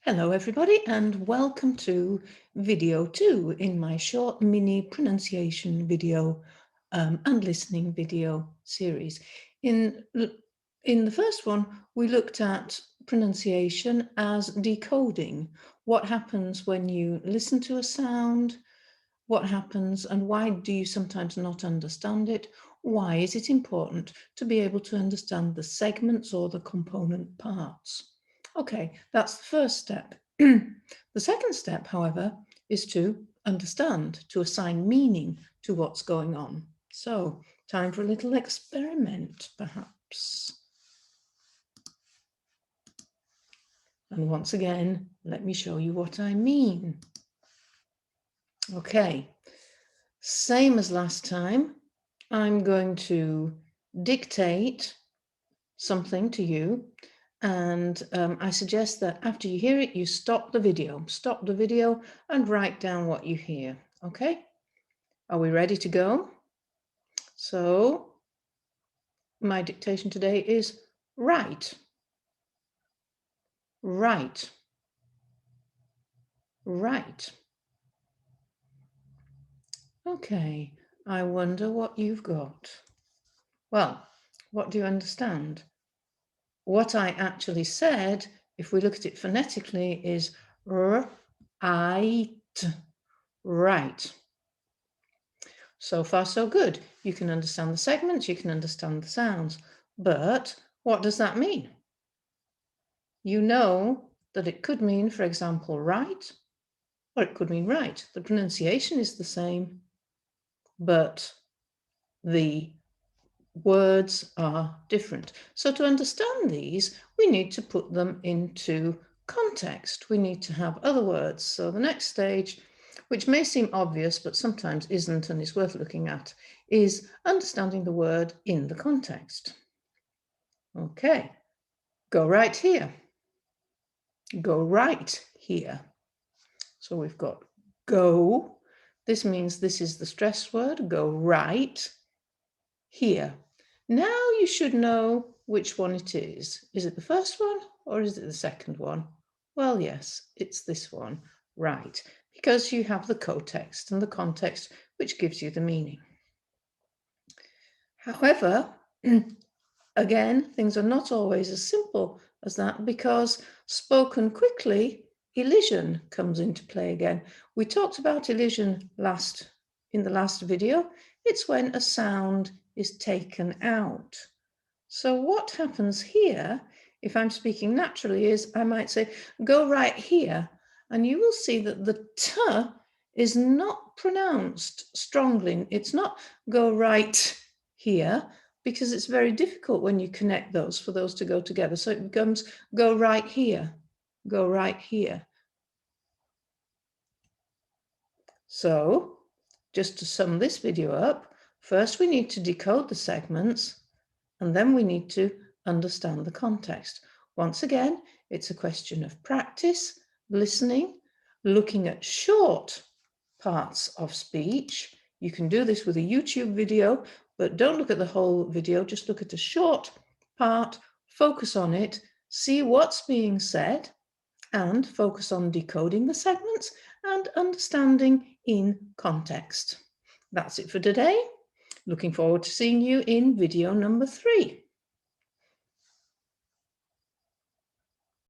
Hello everybody and welcome to video 2 in my short mini pronunciation video and listening video series. In the first one we looked at pronunciation as decoding. What happens when you listen to a sound, what happens and why do you sometimes not understand it? Why is it important to be able to understand the segments or the component parts? Okay, that's the first step. The second step, however, is to understand, to assign meaning to what's going on. So, time for a little experiment, perhaps. And once again, let me show you what I mean. Okay, same as last time, I'm going to dictate something to you. And I suggest that after you hear it, you stop the video and write down what you hear. Okay, are we ready to go? So my dictation today is right, right, right. Okay, I wonder what you've got. Well, what do you understand? What I actually said, if we look at it phonetically, is right. Right. So far, so good. You can understand the segments, you can understand the sounds, but what does that mean? You know that it could mean, for example, right, or it could mean right. The pronunciation is the same, but the words are different. So to understand these, we need to put them into context. We need to have other words. So the next stage, which may seem obvious, but sometimes isn't and is worth looking at, is understanding the word in the context. Okay, go right here. Go right here. So we've got go. This means this is the stress word, go right here. Now you should know which one it is. Is it the first one or is it the second one? Well, yes, it's this one, right, because you have the co-text and the context, which gives you the meaning. However, again, things are not always as simple as that because spoken quickly, elision comes into play again. We talked about elision in the last video. It's when a sound is taken out. So what happens here, if I'm speaking naturally, is I might say, go right here, and you will see that the t is not pronounced strongly. It's not go right here, because it's very difficult when you connect those for those to go together. So it becomes go right here, go right here. So just to sum this video up, first we need to decode the segments, and then we need to understand the context. Once again, it's a question of practice, listening, looking at short parts of speech. You can do this with a YouTube video, but don't look at the whole video, just look at a short part, focus on it, see what's being said, and focus on decoding the segments and understanding in context. That's it for today. Looking forward to seeing you in video number 3.